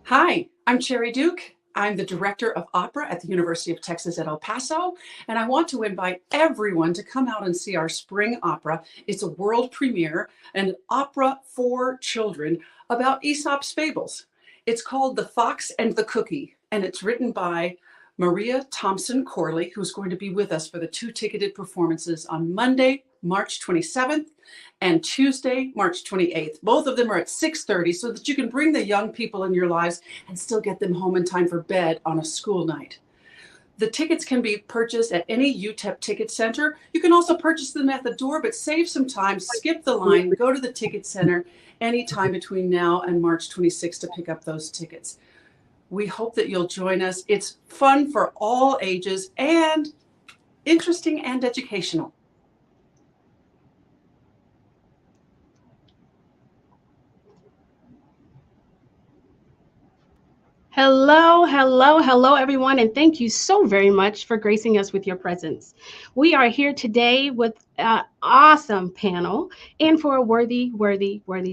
Hi, I'm Cherry Duke. I'm the Director of Opera at the University of Texas at El Paso, and I want to invite everyone to come out and see our spring opera. It's a world premiere, an opera for children about Aesop's fables. It's called The Fox and the Cookie, and it's written by Maria Thompson Corley, who's going to be with us for the two ticketed performances on Monday, March 27th and Tuesday, March 28th. Both of them are at 6:30 so that you can bring the young people in your lives and still get them home in time for bed on a school night. The tickets can be purchased at any UTEP ticket center. You can also purchase them at the door, but save some time, skip the line, go to the ticket center anytime between now and March 26th to pick up those tickets. We hope that you'll join us. It's fun for all ages and interesting and educational. Hello, everyone, and thank you so very much for gracing us with your presence. We are here today with an awesome panel and for a worthy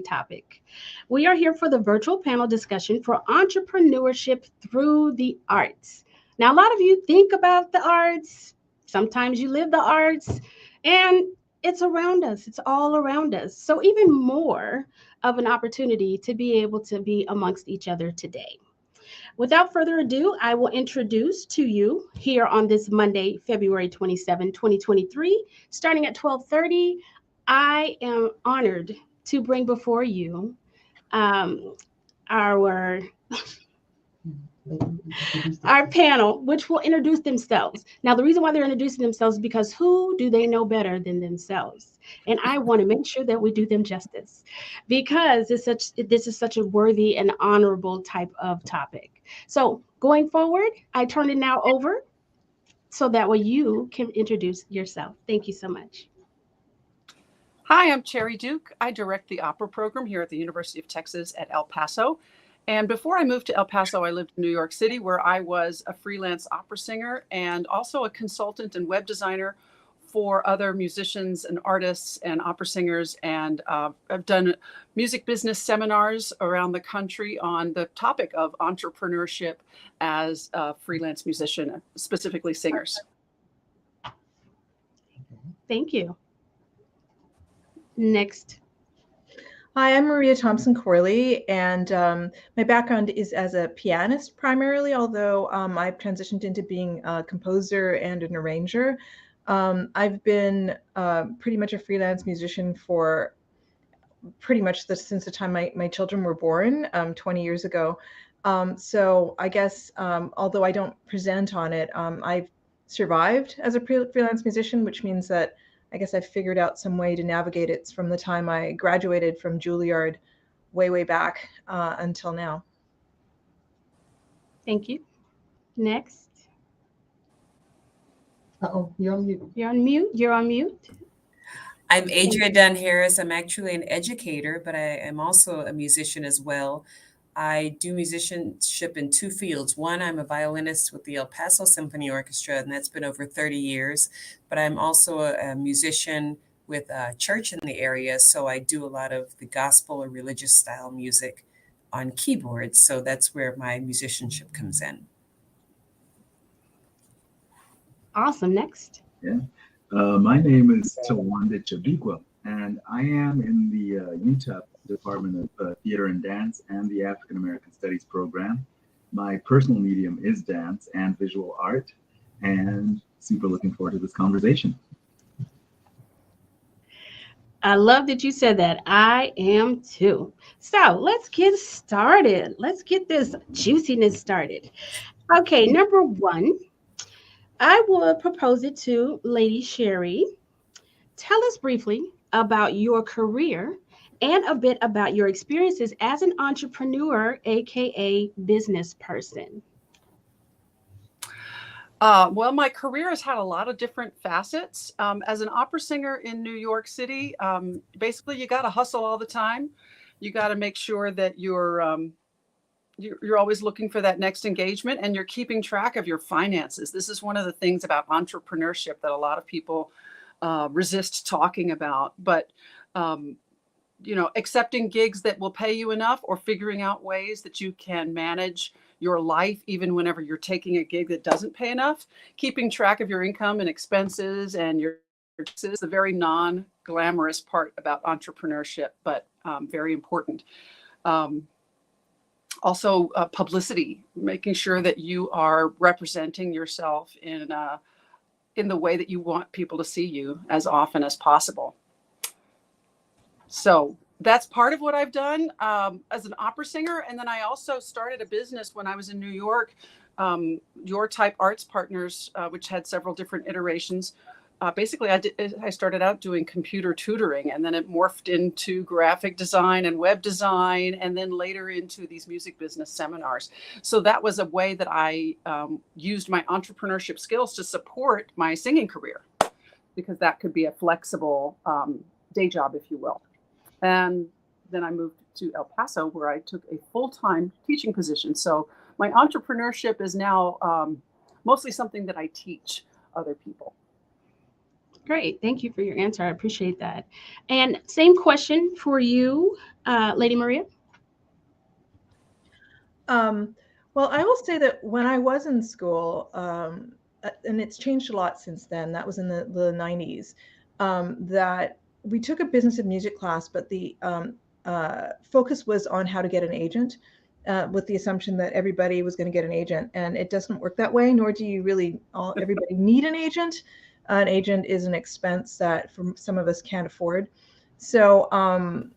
topic. We are here for the virtual panel discussion for entrepreneurship through the arts. Now, a lot of you think about the arts, sometimes you live the arts, and it's around us, it's all around us. So, even more of an opportunity to be able to be amongst each other today. Without further ado, I will introduce to you here on this Monday, February 27, 2023, starting at 12:30. I am honored to bring before you our panel, which will introduce themselves. Now, the reason why they're introducing themselves is because who do they know better than themselves? And I want to make sure that we do them justice because this is such a worthy and honorable type of topic. So going forward, I turn it now over so that way you can introduce yourself. Thank you so much. Hi, I'm Cherry Duke. I direct the opera program here at the University of Texas at El Paso. And before I moved to El Paso, I lived in New York City, where I was a freelance opera singer and also a consultant and web designer for other musicians and artists and opera singers. And I've done music business seminars around the country on the topic of entrepreneurship as a freelance musician, specifically singers. Thank you. Next. Hi, I'm Maria Thompson Corley, and my background is as a pianist primarily, although I've transitioned into being a composer and an arranger. I've been pretty much a freelance musician for pretty much since the time my children were born 20 years ago. So I guess, although I don't present on it, I've survived as a freelance musician, which means that I guess I've figured out some way to navigate it from the time I graduated from Juilliard way back until now. Thank you. Next. Uh-oh, you're on mute. You're on mute. I'm Adria Dunn-Harris. I'm actually an educator, but I am also a musician as well. I do musicianship in two fields. One, I'm a violinist with the El Paso Symphony Orchestra, and that's been over 30 years. But I'm also a musician with a church in the area, so I do a lot of the gospel or religious style music on keyboards. So that's where my musicianship comes in. Awesome. Next. Yeah. My name is Tawanda Chabikwa, and I am in the UTEP Department of Theater and Dance and the African American Studies program. My personal medium is dance and visual art, and super looking forward to this conversation. I love that you said that. I am too. So let's get started. Let's get this juiciness started. Okay, number one, I will propose it to Lady Sherry. Tell us briefly about your career and a bit about your experiences as an entrepreneur, aka business person. Well, my career has had a lot of different facets. As an opera singer in New York City, basically you got to hustle all the time. You got to make sure that you're always looking for that next engagement, and you're keeping track of your finances. This is one of the things about entrepreneurship that a lot of people resist talking about. But accepting gigs that will pay you enough, or figuring out ways that you can manage your life even whenever you're taking a gig that doesn't pay enough. Keeping track of your income and expenses and your is the very non-glamorous part about entrepreneurship, but very important. Also, publicity, making sure that you are representing yourself in the way that you want people to see you as often as possible. So that's part of what I've done as an opera singer. And then I also started a business when I was in New York, Your Type Arts Partners, which had several different iterations. Basically, I started out doing computer tutoring, and then it morphed into graphic design and web design, and then later into these music business seminars. So that was a way that I used my entrepreneurship skills to support my singing career, because that could be a flexible day job, if you will. And then I moved to El Paso, where I took a full-time teaching position. So my entrepreneurship is now mostly something that I teach other people. Great. Thank you for your answer. I appreciate that. And same question for you, Lady Maria. Well, I will say that when I was in school, and it's changed a lot since then, that was in the 90s, that we took a business of music class, but the focus was on how to get an agent, with the assumption that everybody was going to get an agent. And it doesn't work that way, nor do you really everybody need an agent. An agent is an expense that for some of us can't afford. So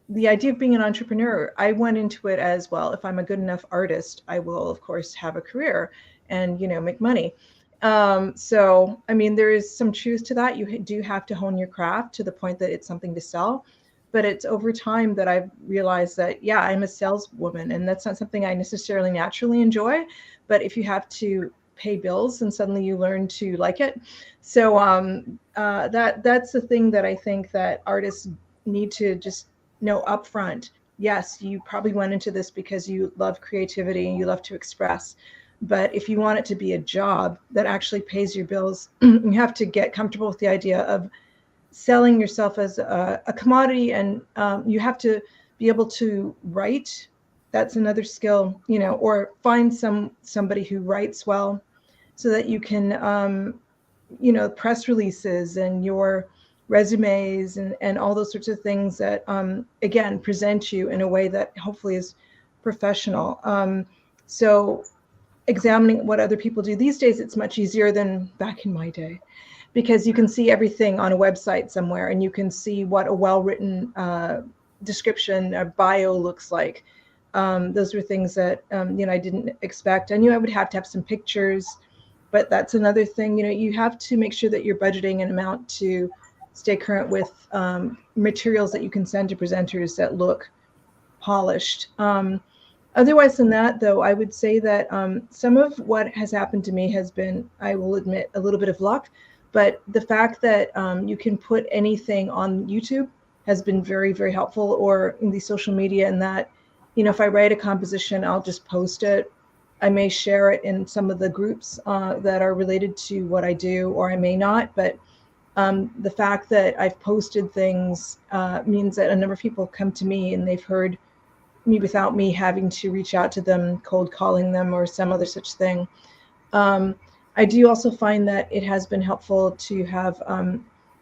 the idea of being an entrepreneur, I went into it as, well, if I'm a good enough artist, I will, of course, have a career and, make money. So, I mean, there is some truth to that. You do have to hone your craft to the point that it's something to sell. But it's over time that I've realized that, yeah, I'm a saleswoman, and that's not something I necessarily naturally enjoy. But if you have to pay bills, and suddenly you learn to like it. So that's the thing that I think that artists need to just know upfront. Yes, you probably went into this because you love creativity and you love to express. But if you want it to be a job that actually pays your bills, you have to get comfortable with the idea of selling yourself as a commodity, and you have to be able to write. That's another skill, or find somebody who writes well, so that you can, press releases and your resumes and all those sorts of things that, again, present you in a way that hopefully is professional. So examining what other people do these days, it's much easier than back in my day, because you can see everything on a website somewhere, and you can see what a well-written description, a bio looks like. Those were things that, I didn't expect. I knew I would have to have some pictures, but that's another thing. You have to make sure that you're budgeting an amount to stay current with materials that you can send to presenters that look polished. Otherwise than that, though, I would say that some of what has happened to me has been, I will admit, a little bit of luck. But the fact that you can put anything on YouTube has been very, very helpful, or in the social media, and that, if I write a composition, I'll just post it. I may share it in some of the groups that are related to what I do, or I may not. But the fact that I've posted things means that a number of people come to me, and they've heard me without me having to reach out to them, cold calling them, or some other such thing. I do also find that it has been helpful to have,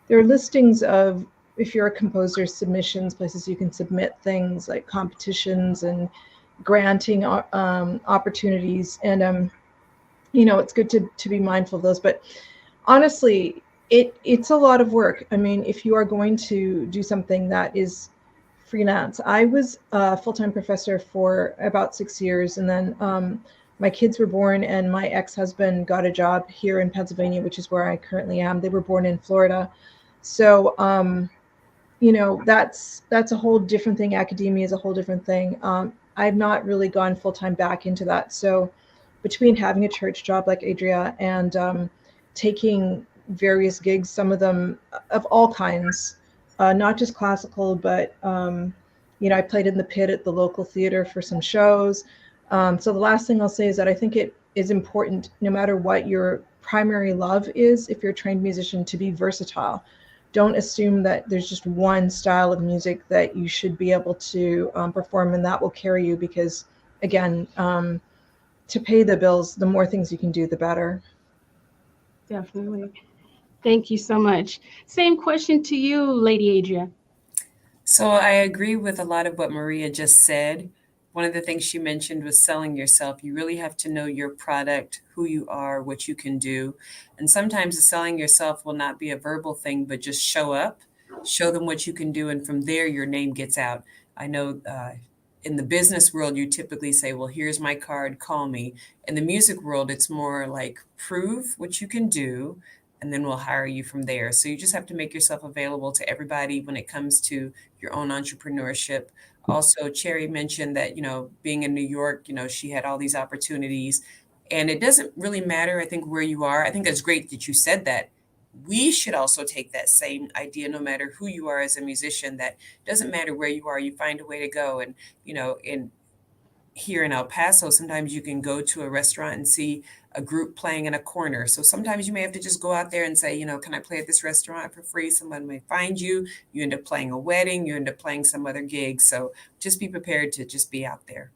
there are listings of, if you're a composer, submissions, places you can submit things like competitions and granting opportunities. And, it's good to be mindful of those. But honestly, it's a lot of work. I mean, if you are going to do something that is freelance. I was a full-time professor for about 6 years, and then my kids were born, and my ex-husband got a job here in Pennsylvania, which is where I currently am. They were born in Florida. So, that's a whole different thing. Academia is a whole different thing. I've not really gone full-time back into that. So between having a church job like Adria and taking various gigs, some of them of all kinds, not just classical, but, I played in the pit at the local theater for some shows. So the last thing I'll say is that I think it is important, no matter what your primary love is, if you're a trained musician, to be versatile. don't assume that there's just one style of music that you should be able to perform, and that will carry you, because again, to pay the bills, the more things you can do, the better. Definitely. Thank you so much. Same question to you, Lady Adria. So I agree with a lot of what Maria just said. One of the things she mentioned was selling yourself. You really have to know your product, who you are, what you can do. And sometimes the selling yourself will not be a verbal thing, but just show up, show them what you can do. And from there, your name gets out. I know in the business world, you typically say, well, here's my card, call me. In the music world, it's more like prove what you can do, and then we'll hire you from there. So you just have to make yourself available to everybody when it comes to your own entrepreneurship. Also, Cherry mentioned that, being in New York, she had all these opportunities, and it doesn't really matter, I think, where you are. I think that's great that you said that. We should also take that same idea, no matter who you are as a musician, that doesn't matter where you are, you find a way to go. And, here in El Paso, sometimes you can go to a restaurant and see a group playing in a corner. So sometimes you may have to just go out there and say, can I play at this restaurant for free? Someone may find you. You end up playing a wedding. You end up playing some other gig. So just be prepared to just be out there.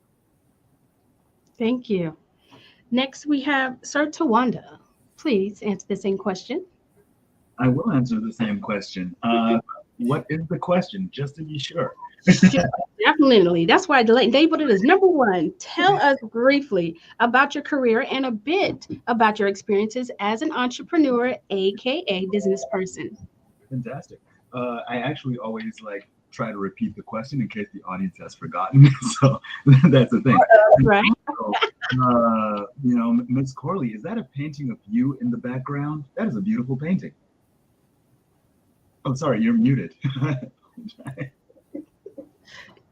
Thank you. Next, we have Sir Tawanda. Please answer the same question. I will answer the same question. What is the question? Just to be sure. Definitely. That's why I labeled it as number one. Tell us briefly about your career and a bit about your experiences as an entrepreneur, aka business person. Fantastic. I actually always try to repeat the question in case the audience has forgotten. So that's the thing. Right. So, Miss Corley, is that a painting of you in the background? That is a beautiful painting. Oh, sorry, you're muted.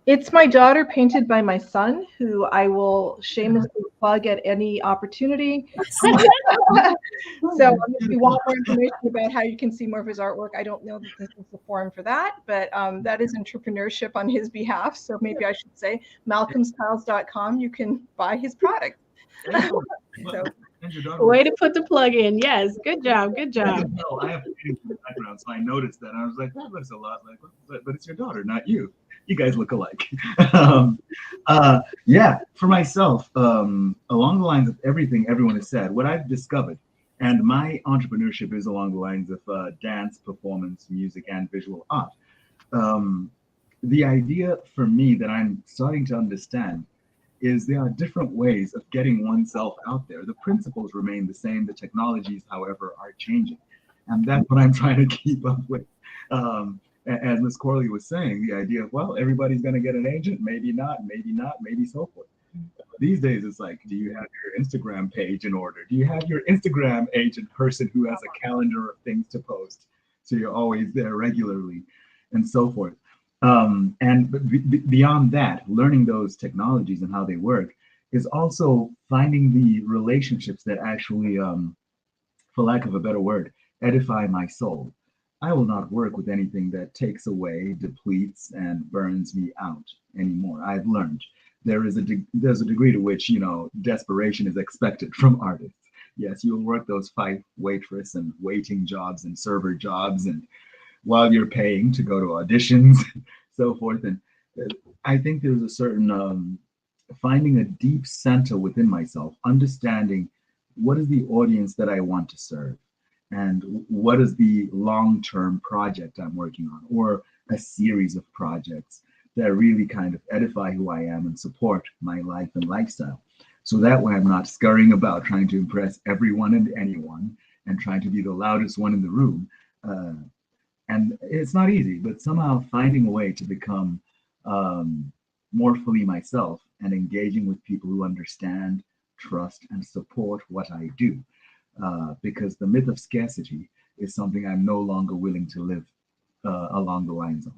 It's my daughter, painted by my son, who I will shamelessly plug at any opportunity. So if you want more information about how you can see more of his artwork, I don't know that this is the forum for that, but that is entrepreneurship on his behalf. So maybe I should say malcolmstiles.com, you can buy his product. So, way to put the plug in. Yes, good job, good job. No, I have paintings in the background, so I noticed that. I was like, that looks a lot like, but it's your daughter, not you. You guys look alike. Yeah, for myself, along the lines of everything everyone has said, what I've discovered, and my entrepreneurship is along the lines of dance, performance, music, and visual art. The idea for me that I'm starting to understand is there are different ways of getting oneself out there. The principles remain the same. The technologies, however, are changing. And that's what I'm trying to keep up with. As Ms. Corley was saying, the idea of, well, everybody's going to get an agent, maybe not, maybe so forth. These days, it's like, do you have your Instagram page in order? Do you have your Instagram agent person who has a calendar of things to post? So you're always there regularly and so forth. And beyond that, learning those technologies and how they work is also finding the relationships that actually, for lack of a better word, edify my soul. I will not work with anything that takes away, depletes, and burns me out anymore. I've learned there's a degree to which, desperation is expected from artists. Yes, you'll work those waitress and waiting jobs and server jobs, and while you're paying to go to auditions, so forth. And I think there's a certain finding a deep center within myself, understanding what is the audience that I want to serve, and what is the long-term project I'm working on, or a series of projects that really kind of edify who I am and support my life and lifestyle. So that way I'm not scurrying about trying to impress everyone and anyone and trying to be the loudest one in the room. And it's not easy, but somehow finding a way to become more fully myself and engaging with people who understand, trust, and support what I do. Because the myth of scarcity is something I'm no longer willing to live along the lines of.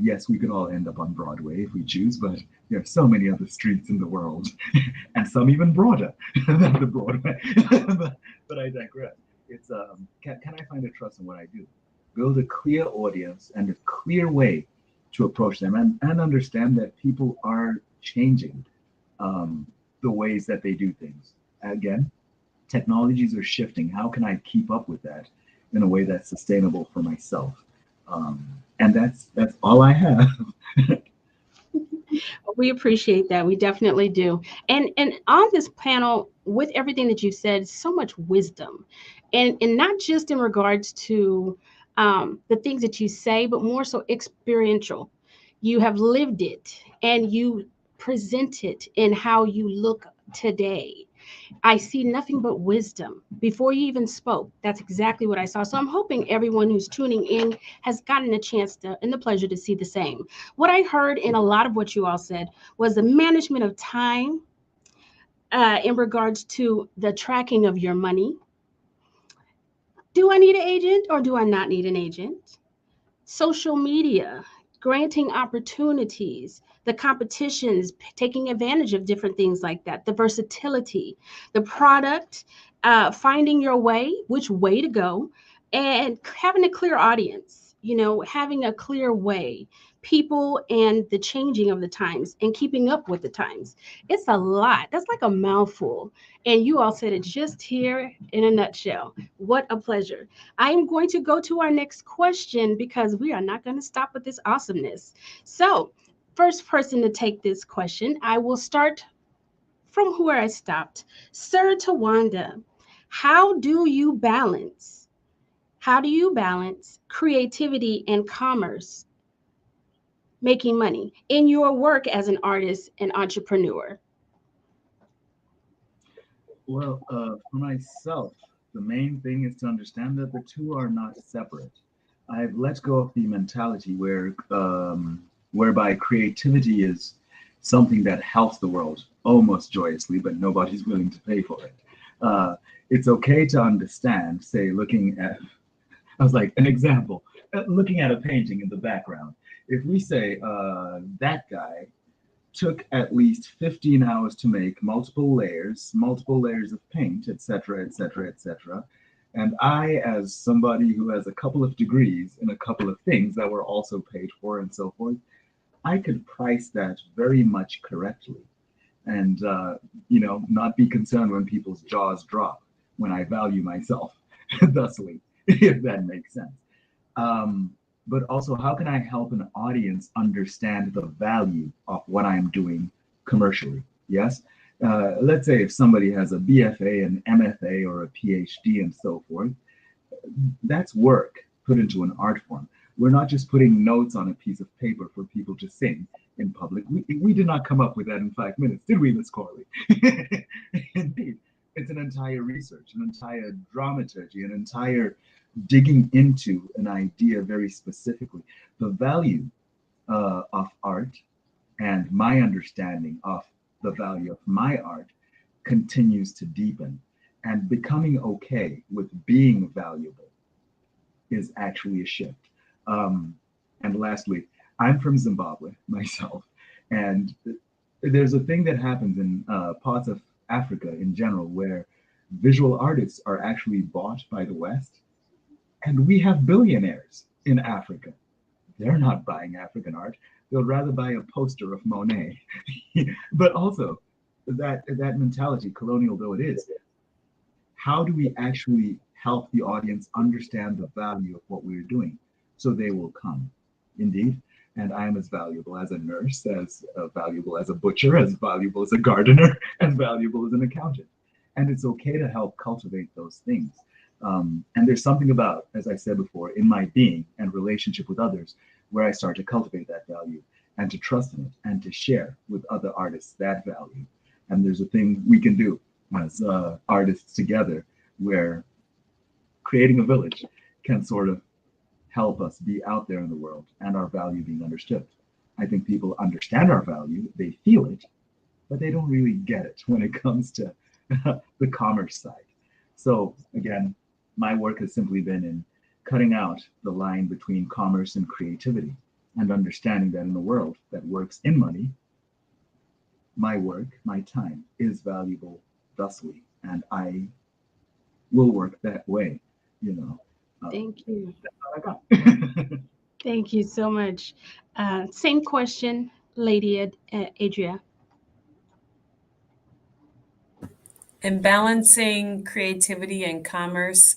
Yes, we could all end up on Broadway if we choose, but there are so many other streets in the world, and some even broader than the Broadway. but I digress. It's can I find a trust in what I do? Build a clear audience and a clear way to approach them, and understand that people are changing the ways that they do things. Again, technologies are shifting. How can I keep up with that in a way that's sustainable for myself. And that's all I have. We appreciate that. We definitely do. And on this panel, with everything that you've said, so much wisdom, and not just in regards to the things that you say, but more so experiential. You have lived it, and you present it in how you look today. I see nothing but wisdom. Before you even spoke, that's exactly what I saw. So I'm hoping everyone who's tuning in has gotten a chance to and the pleasure to see the same. What I heard in a lot of what you all said was the management of time in regards to the tracking of your money. Do I need an agent or do I not need an agent? Social media, granting opportunities, the competitions, taking advantage of different things like that, the versatility, the product, finding your way, which way to go, and having a clear audience, having a clear way, people and the changing of the times and keeping up with the times. It's a lot. That's like a mouthful. And you all said it just here in a nutshell. What a pleasure. I am going to go to our next question because we are not going to stop with this awesomeness. So, first person to take this question, I will start from where I stopped. Sir Tawanda, how do you balance creativity and commerce, making money in your work as an artist and entrepreneur? Well, for myself, the main thing is to understand that the two are not separate. I've let go of the mentality whereby creativity is something that helps the world almost joyously, but nobody's willing to pay for it. It's okay to understand, say, I was like, an example, looking at a painting in the background. If we say that guy took at least 15 hours to make multiple layers of paint, etc., etc., etc. And I, as somebody who has a couple of degrees in a couple of things that were also paid for and so forth, I could price that very much correctly and, not be concerned when people's jaws drop when I value myself thusly, if that makes sense. But also, how can I help an audience understand the value of what I'm doing commercially? Yes. Let's say if somebody has a BFA, an MFA, or a PhD and so forth, that's work put into an art form. We're not just putting notes on a piece of paper for people to sing in public. We did not come up with that in 5 minutes, did we, Miss Corley? Indeed. It's an entire research, an entire dramaturgy, an entire digging into an idea very specifically. The value of art and my understanding of the value of my art continues to deepen, and becoming okay with being valuable is actually a shift. And lastly, I'm from Zimbabwe myself, and there's a thing that happens in parts of Africa in general where visual artists are actually bought by the West. And we have billionaires in Africa. They're not buying African art. They'll rather buy a poster of Monet. But also, that mentality, colonial though it is, how do we actually help the audience understand the value of what we're doing so they will come? Indeed. And I am as valuable as a nurse, as valuable as a butcher, as valuable as a gardener, as valuable as an accountant. And it's okay to help cultivate those things. And there's something about, as I said before, in my being and relationship with others, where I start to cultivate that value and to trust in it and to share with other artists that value. And there's a thing we can do as artists together where creating a village can sort of help us be out there in the world and our value being understood. I think people understand our value, they feel it, but they don't really get it when it comes to the commerce side. So again, my work has simply been in cutting out the line between commerce and creativity and understanding that in a world that works in money, my work, my time is valuable thusly, and I will work that way, Thank you. That's all I got. Thank you so much. Same question, Lady Adria. In balancing creativity and commerce,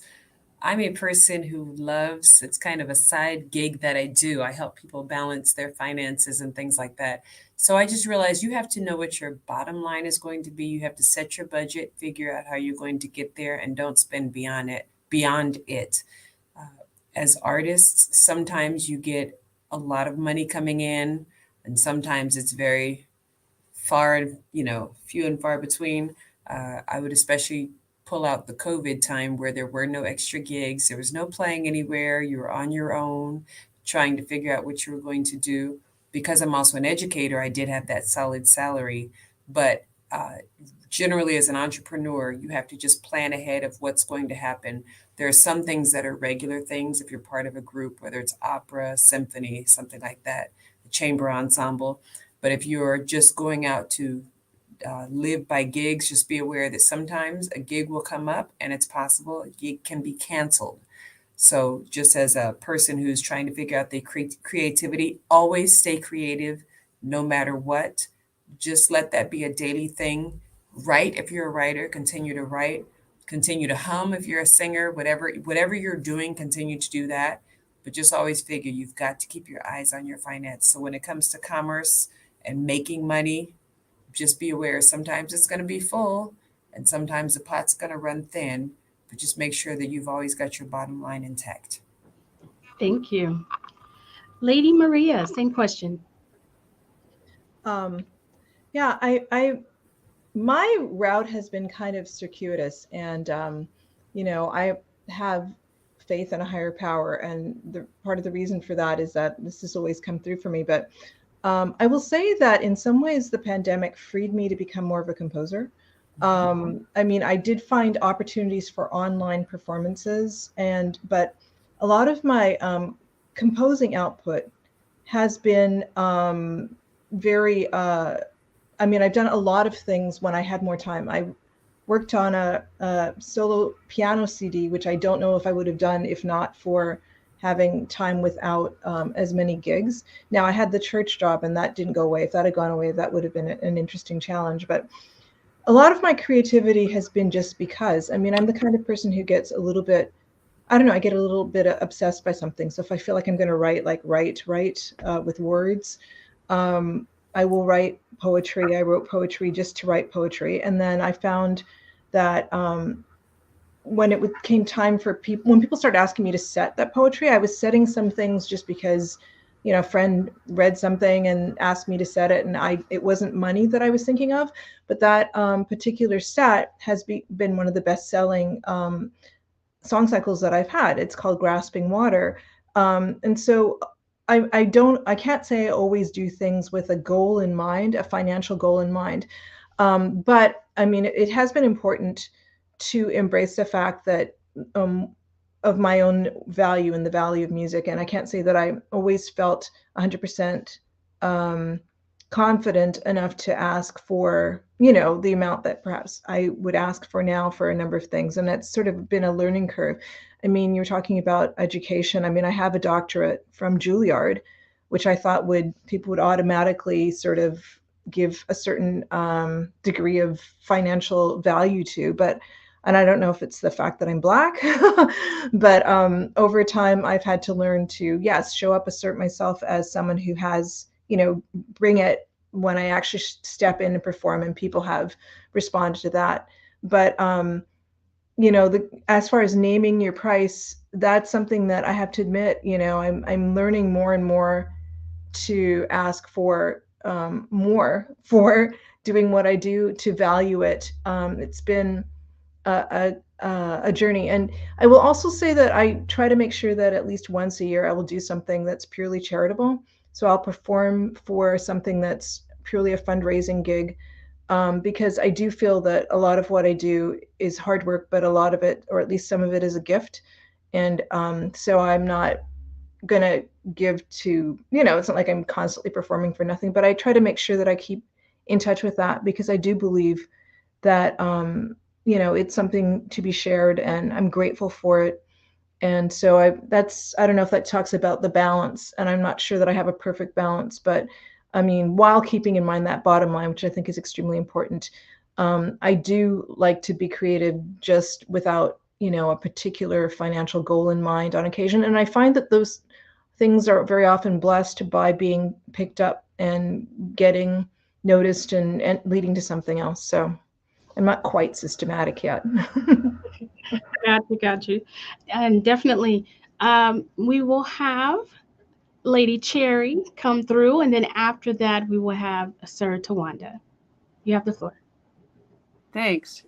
I'm a person who loves, it's kind of a side gig that I do. I help people balance their finances and things like that. So I just realized you have to know what your bottom line is going to be. You have to set your budget, figure out how you're going to get there, and don't spend beyond it. As artists, sometimes you get a lot of money coming in, and sometimes it's very far, few and far between. I would especially pull out the COVID time where there were no extra gigs, there was no playing anywhere, you were on your own, trying to figure out what you were going to do. Because I'm also an educator, I did have that solid salary, but generally as an entrepreneur, you have to just plan ahead of what's going to happen. There are some things that are regular things if you're part of a group, whether it's opera, symphony, something like that, a chamber ensemble. But if you're just going out to live by gigs, just be aware that sometimes a gig will come up and it's possible a gig can be canceled. So just as a person who's trying to figure out the creativity, always stay creative no matter what. Just let that be a daily thing. Write if you're a writer, continue to write, continue to hum if you're a singer, whatever you're doing, continue to do that. But just always figure you've got to keep your eyes on your finance. So when it comes to commerce and making money, just be aware sometimes it's going to be full and sometimes the pot's going to run thin, but just make sure that you've always got your bottom line intact. Thank you. Lady Maria, same question. Yeah, my route has been kind of circuitous, and I have faith in a higher power, and part of the reason for that is that this has always come through for me. But I will say that in some ways the pandemic freed me to become more of a composer. I did find opportunities for online performances, but a lot of my composing output has been very I've done a lot of things when I had more time. I worked on a solo piano CD, which I don't know if I would have done if not for having time without as many gigs. Now, I had the church job and that didn't go away. If that had gone away, that would have been an interesting challenge. But a lot of my creativity has been just because, I'm the kind of person who gets a little bit, I don't know, I get a little bit obsessed by something. So if I feel like I'm going to write with words, I will write poetry. I wrote poetry just to write poetry. And then I found that when it came time for when people started asking me to set that poetry, I was setting some things just because, a friend read something and asked me to set it. And it wasn't money that I was thinking of, but that particular set has been one of the best-selling song cycles that I've had. It's called Grasping Water. And so I can't say I always do things with a goal in mind, a financial goal in mind. But it has been important to embrace the fact that of my own value and the value of music. And I can't say that I always felt 100% confident enough to ask for, the amount that perhaps I would ask for now for a number of things. And that's sort of been a learning curve. You're talking about education. I have a doctorate from Juilliard, which I thought people would automatically sort of give a certain degree of financial value to, and I don't know if it's the fact that I'm Black, but over time I've had to learn to, yes, show up, assert myself as someone who has, bring it when I actually step in and perform, and people have responded to that. But as far as naming your price, that's something that I have to admit, I'm learning more and more to ask for more for doing what I do, to value it. It's been a journey. And I will also say that I try to make sure that at least once a year I will do something that's purely charitable. So I'll perform for something that's purely a fundraising gig, because I do feel that a lot of what I do is hard work, but a lot of it, or at least some of it, is a gift. And so I'm not going to give to, it's not like I'm constantly performing for nothing, but I try to make sure that I keep in touch with that, because I do believe that, it's something to be shared, and I'm grateful for it. And so I don't know if that talks about the balance, and I'm not sure that I have a perfect balance, but while keeping in mind that bottom line, which I think is extremely important, I do like to be creative just without a particular financial goal in mind on occasion. And I find that those things are very often blessed by being picked up and getting noticed and leading to something else. So I'm not quite systematic yet. Got you. And definitely, we will have Lady Cherry come through, and then after that, we will have Sir Tawanda. You have the floor. Thanks.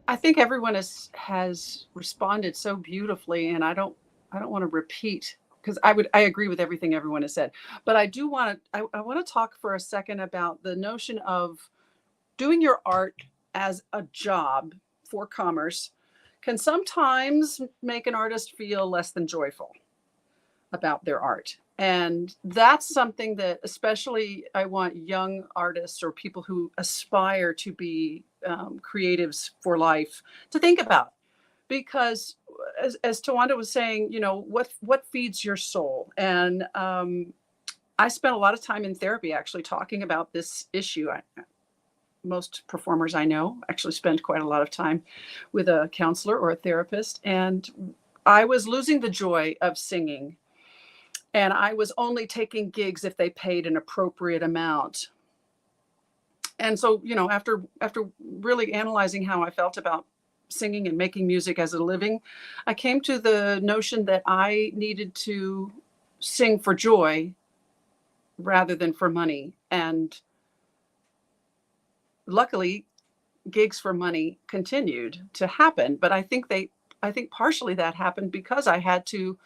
I think everyone has responded so beautifully, and I don't want to repeat, because I agree with everything everyone has said, but I do want to I want to talk for a second about the notion of doing your art as a job for commerce can sometimes make an artist feel less than joyful about their art. And that's something that especially I want young artists or people who aspire to be creatives for life to think about. Because as Tawanda was saying, what feeds your soul? And I spent a lot of time in therapy actually talking about this issue. Most performers I know actually spend quite a lot of time with a counselor or a therapist. And I was losing the joy of singing. And I was only taking gigs if they paid an appropriate amount. And so, after really analyzing how I felt about singing and making music as a living, I came to the notion that I needed to sing for joy rather than for money. And luckily, gigs for money continued to happen. But I think partially that happened because I had to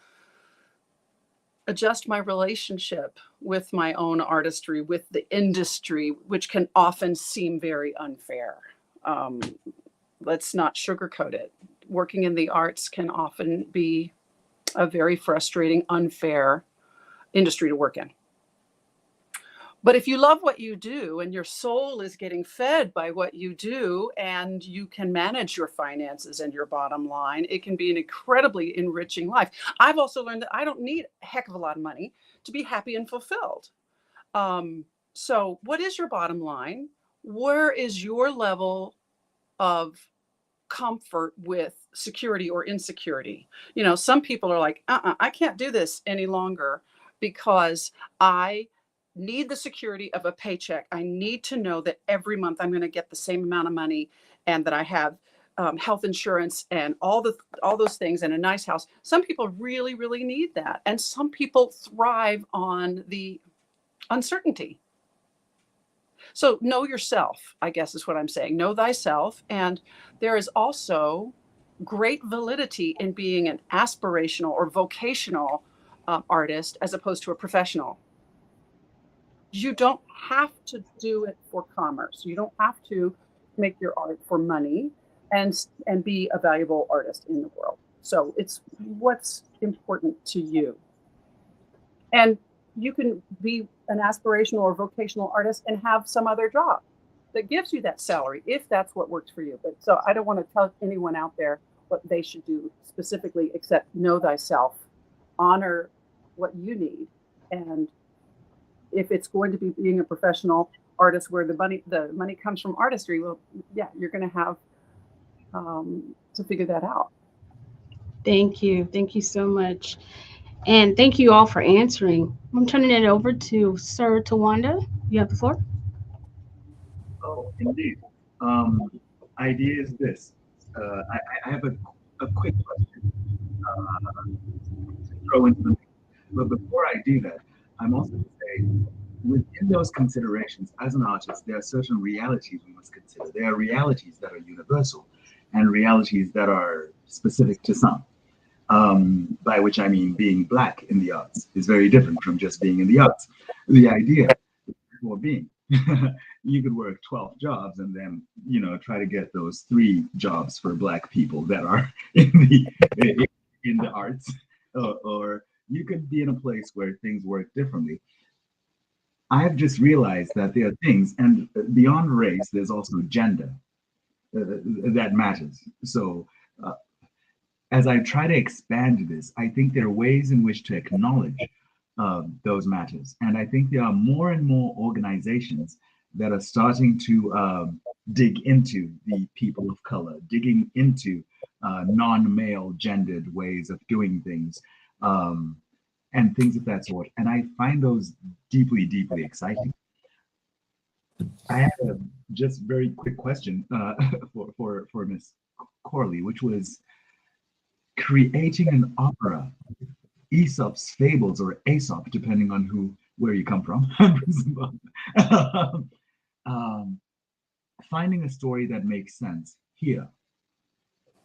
adjust my relationship with my own artistry, with the industry, which can often seem very unfair. Let's not sugarcoat it. Working in the arts can often be a very frustrating, unfair industry to work in. But if you love what you do and your soul is getting fed by what you do and you can manage your finances and your bottom line, it can be an incredibly enriching life. I've also learned that I don't need a heck of a lot of money to be happy and fulfilled. So what is your bottom line? Where is your level of comfort with security or insecurity? Some people are like, I can't do this any longer because I need the security of a paycheck. I need to know that every month I'm going to get the same amount of money and that I have health insurance and all those things and a nice house. Some people really, really need that. And some people thrive on the uncertainty. So know yourself, I guess is what I'm saying. Know thyself. And there is also great validity in being an aspirational or vocational artist as opposed to a professional. You don't have to do it for commerce. You don't have to make your art for money and be a valuable artist in the world. So it's what's important to you. And you can be an aspirational or vocational artist and have some other job that gives you that salary if that's what works for you. But so I don't want to tell anyone out there what they should do specifically, except know thyself, honor what you need, and if it's going to be being a professional artist where the money comes from artistry, well, yeah, you're going to have to figure that out. Thank you so much, and thank you all for answering. I'm turning it over to Sir Tawanda. You have the floor. Oh, indeed. Idea is this. I have a quick question to throw into the mix. But before I do that, I'm also going to say, within those considerations, as an artist, there are certain realities we must consider. There are realities that are universal and realities that are specific to some. By which I mean being Black in the arts is very different from just being in the arts. The idea for being, you could work 12 jobs and then, try to get those 3 jobs for Black people that are in the arts, or you could be in a place where things work differently. I've just realized that there are things, and beyond race, there's also gender that matters. So as I try to expand this, I think there are ways in which to acknowledge those matters. And I think there are more and more organizations that are starting to dig into the people of color, digging into non-male gendered ways of doing things, and things of that sort. And I find those deeply, deeply exciting. I had a just very quick question for Miss Corley, which was creating an opera, Aesop's fables, or Aesop, depending on where you come from. Finding a story that makes sense here.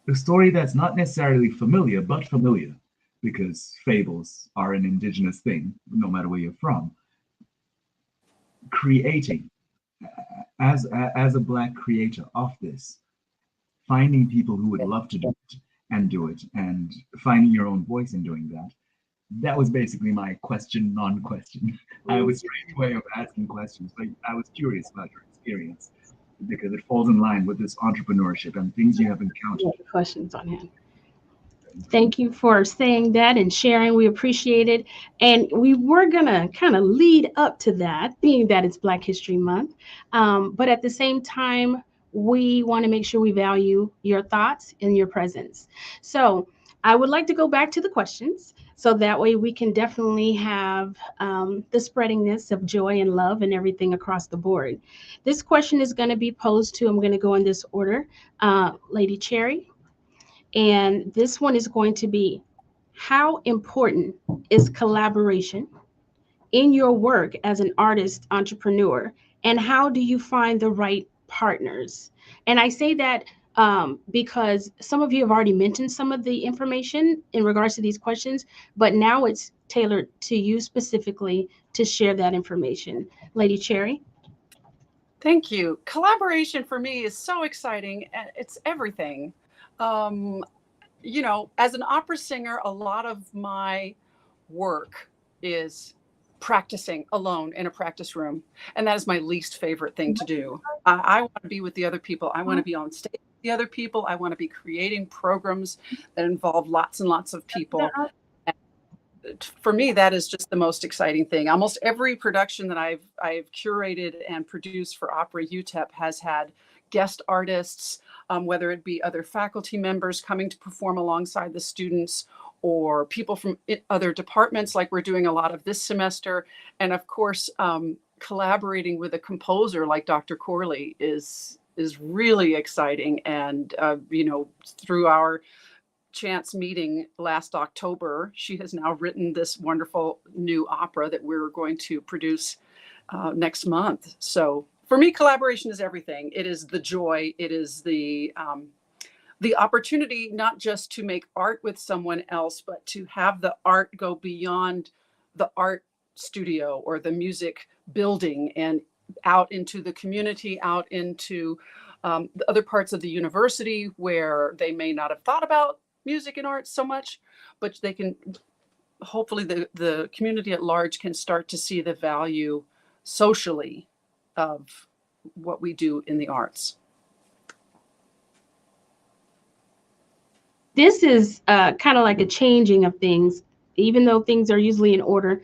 A story that's not necessarily familiar, but familiar, because fables are an indigenous thing, no matter where you're from. Creating, as a Black creator of this, finding people who would love to do it, and finding your own voice in doing that. That was basically my question, non-question. I have a strange way of asking questions, but I was curious about your experience because it falls in line with this entrepreneurship and things you have encountered. Questions on hand. Thank you for saying that and sharing. We appreciate it. And we were going to kind of lead up to that, being that it's Black History Month. But at the same time, we want to make sure we value your thoughts and your presence. So I would like to go back to the questions, so that way we can definitely have the spreadingness of joy and love and everything across the board. This question is going to be posed to, I'm going to go in this order, Lady Cherry. And this one is going to be, how important is collaboration in your work as an artist entrepreneur? And how do you find the right partners? And I say that because some of you have already mentioned some of the information in regards to these questions, but now it's tailored to you specifically to share that information. Lady Cherry. Thank you. Collaboration for me is so exciting. It's everything. You know, as an opera singer, a lot of my work is practicing alone in a practice room. And that is my least favorite thing to do. I want to be with the other people. I want to be on stage with the other people. I want to be creating programs that involve lots and lots of people. And for me, that is just the most exciting thing. Almost every production that I've curated and produced for Opera UTEP has had guest artists, whether it be other faculty members coming to perform alongside the students, or people from other departments, like we're doing a lot of this semester. And of course, collaborating with a composer like Dr. Corley is really exciting. And, you know, through our chance meeting last October, she has now written this wonderful new opera that we're going to produce next month. So for me, collaboration is everything. It is the joy. It is the opportunity not just to make art with someone else, but to have the art go beyond the art studio or the music building and out into the community, out into the other parts of the university where they may not have thought about music and art so much, but they can, hopefully the community at large can start to see the value socially of what we do in the arts. This is kind of like a changing of things, even though things are usually in order.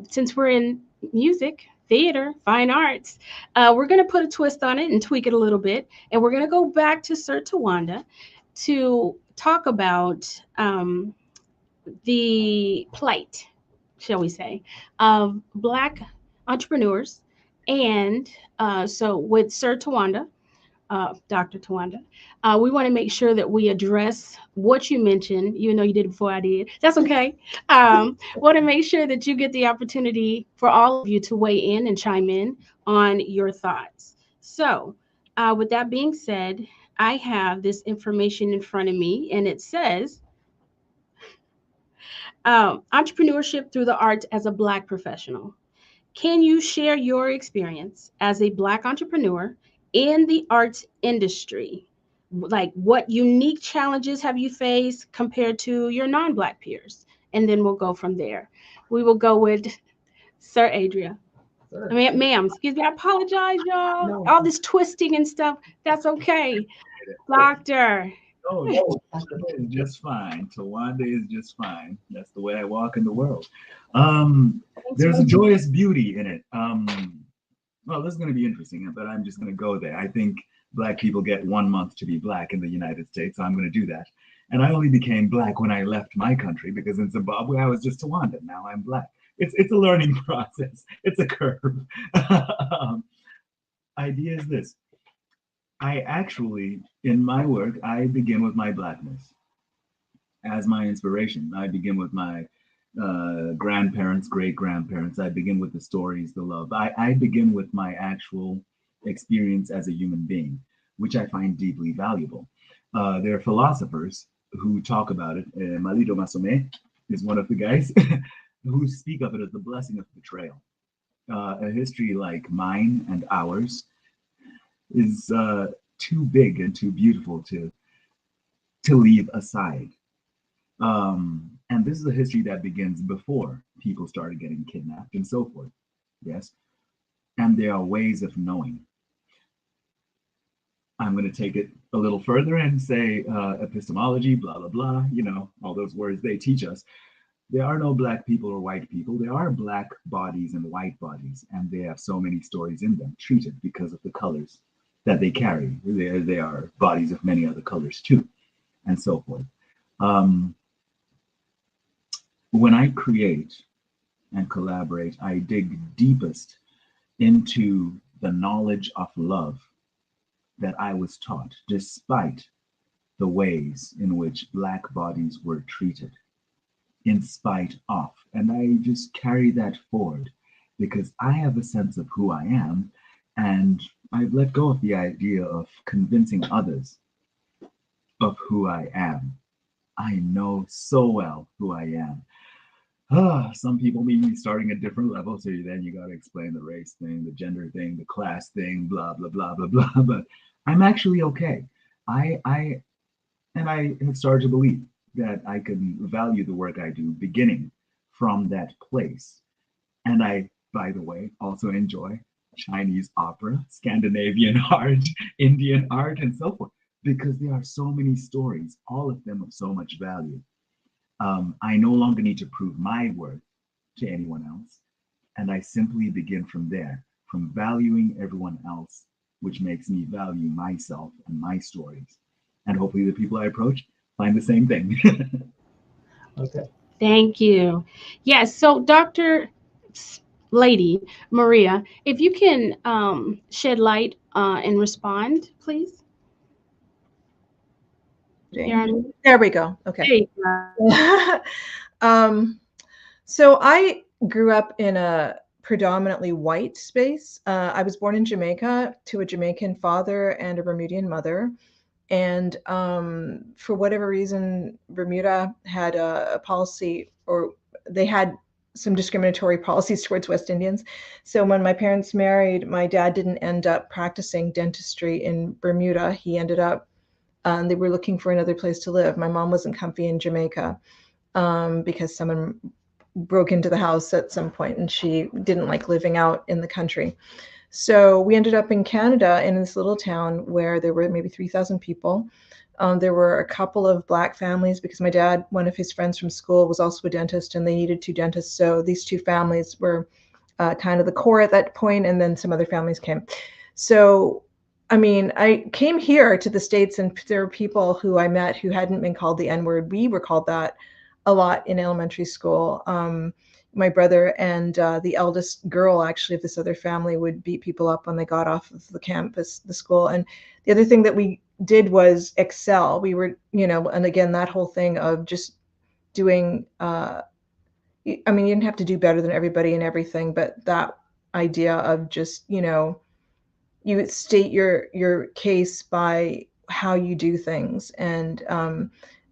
Since we're in music, theater, fine arts, we're going to put a twist on it and tweak it a little bit. And we're going to go back to Sir Tawanda to talk about the plight, shall we say, of Black entrepreneurs. And so with Sir Tawanda, Dr. Tawanda, we want to make sure that we address what you mentioned, even though you did it before I did. That's okay. Want to make sure that you get the opportunity for all of you to weigh in and chime in on your thoughts. So with that being said, I have this information in front of me, and it says, entrepreneurship through the arts as a Black professional. Can you share your experience as a Black entrepreneur in the arts industry? Like, what unique challenges have you faced compared to your non-Black peers? And then we'll go from there. We will go with Sir Adria. Sure. Ma'am, excuse me. I apologize, y'all. No. All this twisting and stuff. That's okay. Doctor. Oh, no, Tawanda is just fine. Tawanda is just fine. That's the way I walk in the world. There's a joyous beauty in it. Well, this is going to be interesting, but I'm just going to go there. I think Black people get 1 month to be Black in the United States, so I'm going to do that. And I only became Black when I left my country, because in Zimbabwe, I was just Tawanda. Now I'm Black. It's a learning process. It's a curve. Idea is this. I actually, in my work, I begin with my Blackness as my inspiration. I begin with my grandparents, great-grandparents. I begin with the stories, the love. I begin with my actual experience as a human being, which I find deeply valuable. There are philosophers who talk about it. Malito Masome is one of the guys who speak of it as the blessing of betrayal. A history like mine and ours is too big and too beautiful to leave aside. And this is a history that begins before people started getting kidnapped and so forth. Yes. And there are ways of knowing. I'm going to take it a little further and say epistemology, blah, blah, blah, you know, all those words they teach us. There are no Black people or white people. There are Black bodies and white bodies, and they have so many stories in them, treated because of the colors that they carry. They are bodies of many other colors too, and so forth. When I create and collaborate, I dig deepest into the knowledge of love that I was taught, despite the ways in which Black bodies were treated, in spite of. And I just carry that forward because I have a sense of who I am, and I've let go of the idea of convincing others of who I am. I know so well who I am. Some people may be starting at different levels, so then you got to explain the race thing, the gender thing, the class thing, blah, blah, blah, blah, blah. But I'm actually okay. I have started to believe that I can value the work I do beginning from that place. And I, by the way, also enjoy Chinese opera, Scandinavian art, Indian art, and so forth, because there are so many stories, all of them of so much value. I no longer need to prove my worth to anyone else. And I simply begin from there, from valuing everyone else, which makes me value myself and my stories. And hopefully the people I approach find the same thing. Okay. Thank you. Yes. So, Dr. Lady Maria, if you can shed light and respond, please. There we go. Okay. There you go. So I grew up in a predominantly white space. I was born in Jamaica to a Jamaican father and a Bermudian mother. And for whatever reason, Bermuda had a policy, or they had some discriminatory policies towards West Indians. So when my parents married, my dad didn't end up practicing dentistry in Bermuda. He ended up, they were looking for another place to live. My mom wasn't comfy in Jamaica because someone broke into the house at some point and she didn't like living out in the country. So we ended up in Canada in this little town where there were maybe 3,000 people. There were a couple of Black families because my dad, one of his friends from school, was also a dentist and they needed 2 dentists. So these 2 families were kind of the core at that point, and then some other families came. So, I mean, I came here to the States and there were people who I met who hadn't been called the N-word. We were called that a lot in elementary school. My brother and the eldest girl, actually, of this other family would beat people up when they got off of the campus, the school. And the other thing that we did was excel. We were, you know, and again, that whole thing of just doing, I mean, you didn't have to do better than everybody and everything, but that idea of just, you know, you state your case by how you do things. And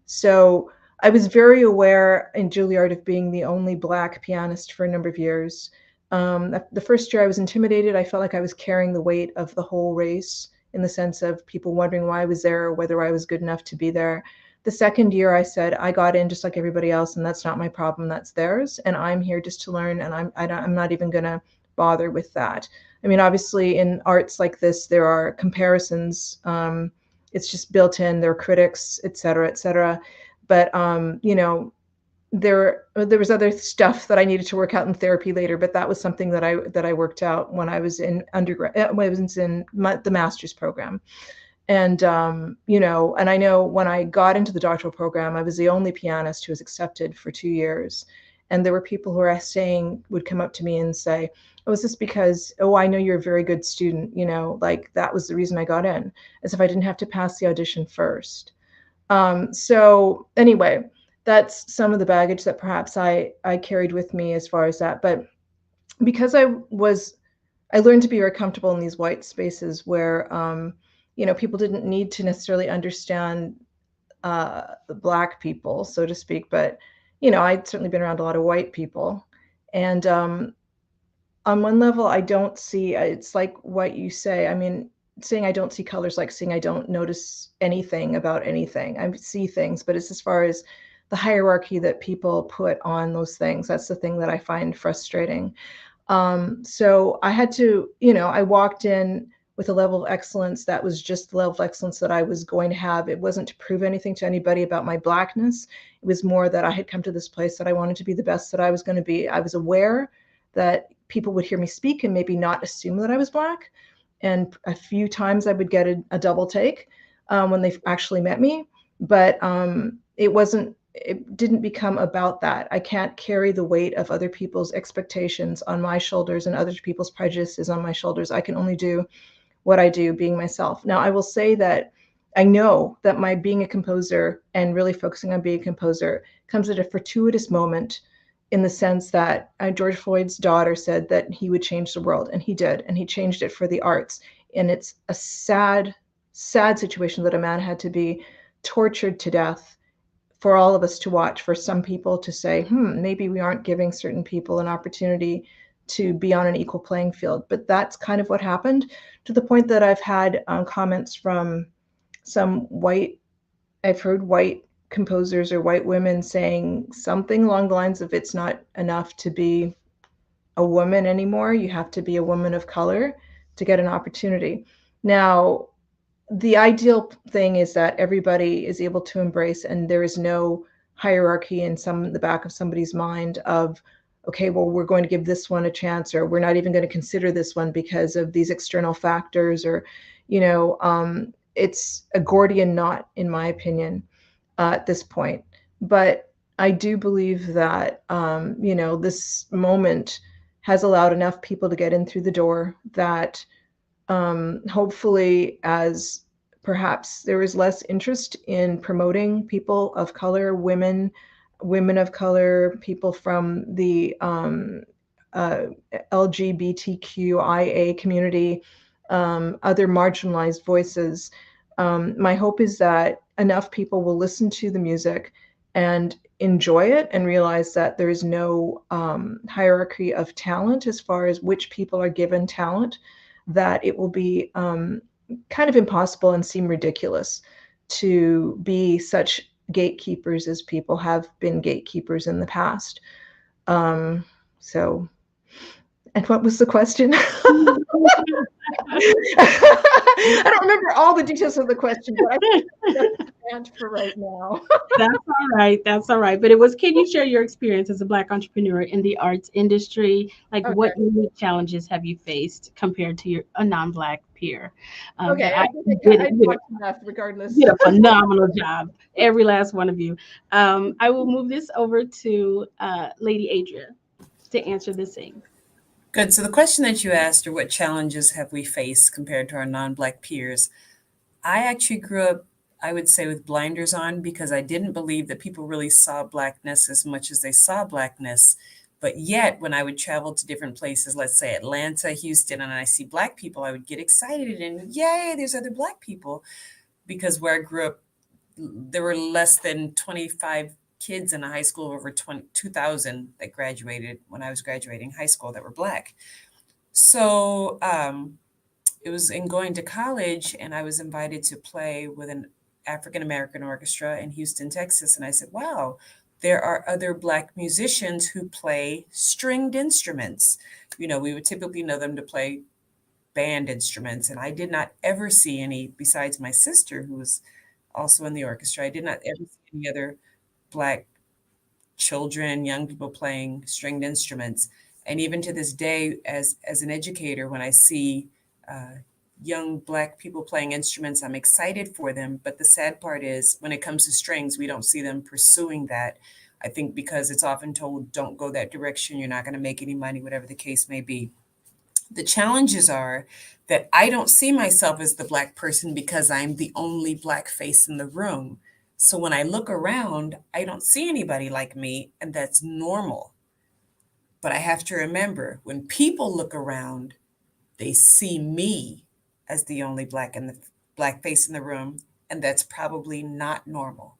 so I was very aware in Juilliard of being the only Black pianist for a number of years. The first year I was intimidated. I felt like I was carrying the weight of the whole race in the sense of people wondering why I was there or whether I was good enough to be there. The second year I said, I got in just like everybody else and that's not my problem, that's theirs. And I'm here just to learn, and I'm not even gonna bother with that. I mean, obviously in arts like this, there are comparisons. It's just built in, there are critics, et cetera, et cetera. But, you know, there was other stuff that I needed to work out in therapy later, but that was something that I worked out when I was in undergrad, when I was in the master's program. And, and I know when I got into the doctoral program, I was the only pianist who was accepted for 2 years. And there were people who were would come up to me and say, oh, is this because, oh, I know you're a very good student, like that was the reason I got in, as if I didn't have to pass the audition first. So anyway, that's some of the baggage that perhaps I carried with me as far as that. But because I learned to be very comfortable in these white spaces where, people didn't need to necessarily understand the Black people, so to speak. But, I'd certainly been around a lot of white people. And on one level, I don't see, it's like what you say. I mean, saying I don't see colors, like saying I don't notice anything about anything. I see things, but it's as far as the hierarchy that people put on those things. That's the thing that I find frustrating. So I had to, I walked in with a level of excellence that was just the level of excellence that I was going to have. It wasn't to prove anything to anybody about my Blackness. It was more that I had come to this place that I wanted to be the best that I was going to be. I was aware that people would hear me speak and maybe not assume that I was Black. And a few times I would get a double take when they actually met me. But it didn't become about that. I can't carry the weight of other people's expectations on my shoulders and other people's prejudices on my shoulders. I can only do what I do, being myself. Now, I will say that I know that my being a composer and really focusing on being a composer comes at a fortuitous moment, in the sense that George Floyd's daughter said that he would change the world, and he did, and he changed it for the arts. And it's a sad, sad situation that a man had to be tortured to death for all of us to watch, for some people to say, maybe we aren't giving certain people an opportunity to be on an equal playing field. But that's kind of what happened, to the point that I've had comments from I've heard white composers or white women saying something along the lines of, it's not enough to be a woman anymore. You have to be a woman of color to get an opportunity. Now, the ideal thing is that everybody is able to embrace, and there is no hierarchy in the back of somebody's mind of, okay, well, we're going to give this one a chance, or we're not even going to consider this one because of these external factors, or, it's a Gordian knot, in my opinion, at this point. But I do believe that, this moment has allowed enough people to get in through the door that hopefully, as perhaps there is less interest in promoting people of color, women of color, people from the LGBTQIA community, other marginalized voices. My hope is that enough people will listen to the music and enjoy it, and realize that there is no hierarchy of talent as far as which people are given talent, that it will be kind of impossible and seem ridiculous to be such gatekeepers as people have been gatekeepers in the past. And what was the question? I don't remember all the details of the question, but I think that's for right now. That's all right. That's all right. But it was, can you share your experience as a Black entrepreneur in the arts industry? Like, Okay. What unique challenges have you faced compared to a non-Black peer? Okay, I talked enough regardless. did a phenomenal job, every last one of you. I will move this over to Lady Adria to answer the same. Good. So the question that you asked, or what challenges have we faced compared to our non-Black peers? I actually grew up, I would say, with blinders on, because I didn't believe that people really saw Blackness as much as they saw Blackness. But yet, when I would travel to different places, let's say Atlanta, Houston, and I see Black people, I would get excited and yay, there's other Black people. Because where I grew up, there were less than 25 kids in a high school, over 2,000 that graduated when I was graduating high school that were Black. So it was in going to college, and I was invited to play with an African-American orchestra in Houston, Texas. And I said, wow, there are other Black musicians who play stringed instruments. We would typically know them to play band instruments. And I did not ever see any, besides my sister, who was also in the orchestra. I did not ever see any other Black children, young people playing stringed instruments. And even to this day, as an educator, when I see young Black people playing instruments, I'm excited for them. But the sad part is when it comes to strings, we don't see them pursuing that. I think because it's often told, don't go that direction, you're not going to make any money, whatever the case may be. The challenges are that I don't see myself as the Black person because I'm the only Black face in the room. So when I look around, I don't see anybody like me, and that's normal. But I have to remember, when people look around, they see me as the only Black face in the room, and that's probably not normal.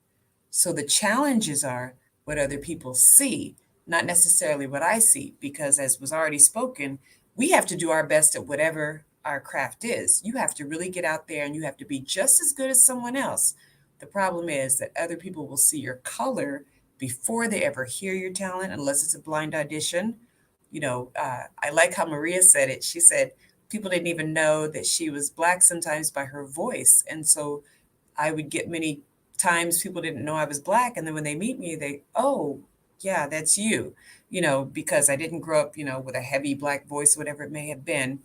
So the challenges are what other people see, not necessarily what I see, because as was already spoken, we have to do our best at whatever our craft is. You have to really get out there and you have to be just as good as someone else. The problem is that other people will see your color before they ever hear your talent, unless it's a blind audition. I like how Maria said it. She said people didn't even know that she was Black sometimes by her voice. And so I would get many times people didn't know I was Black. And then when they meet me, oh, yeah, that's you, because I didn't grow up, with a heavy Black voice, whatever it may have been.